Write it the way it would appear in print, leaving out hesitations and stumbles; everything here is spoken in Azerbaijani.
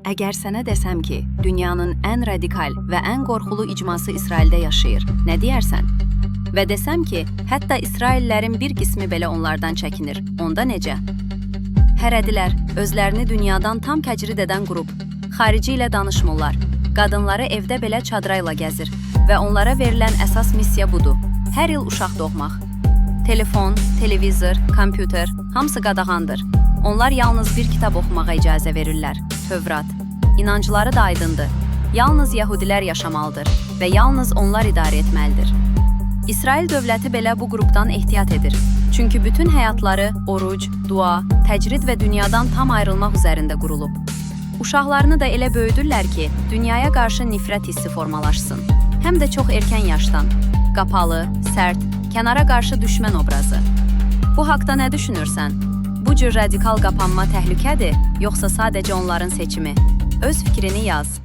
Əgər sənə desəm ki, dünyanın ən radikal və ən qorxulu icması İsraildə yaşayır, nə deyərsən? Və desəm ki, hətta İsraillərin bir qismi belə onlardan çəkinir, onda necə? Hərədilər, özlərini dünyadan tam təcrid edən qrup, xarici ilə danışmırlar, qadınları evdə belə çadrayla gəzir və onlara verilən əsas missiya budur, hər il uşaq doğmaq. Telefon, televizor, kompüter, hamısı qadağandır. Onlar yalnız bir kitab oxumağa icazə verirlər, Tövrat. İnancları da aydındır. Yalnız yəhudilər yaşamalıdır və yalnız onlar idarə etməlidir. İsrail dövləti belə bu qrupdan ehtiyat edir. Çünki bütün həyatları oruc, dua, təcrid və dünyadan tam ayrılmaq üzərində qurulub. Uşaqlarını da elə böyüdürlər ki, dünyaya qarşı nifrət hissi formalaşsın. Həm də çox erkən yaşdan. Qapalı, sərt, kənara qarşı düşmən obrazı. Bu haqda nə düşünürsən? Bu cür radikal qapanma təhlükədir, yoxsa sadəcə onların seçimi? Öz fikrini yaz.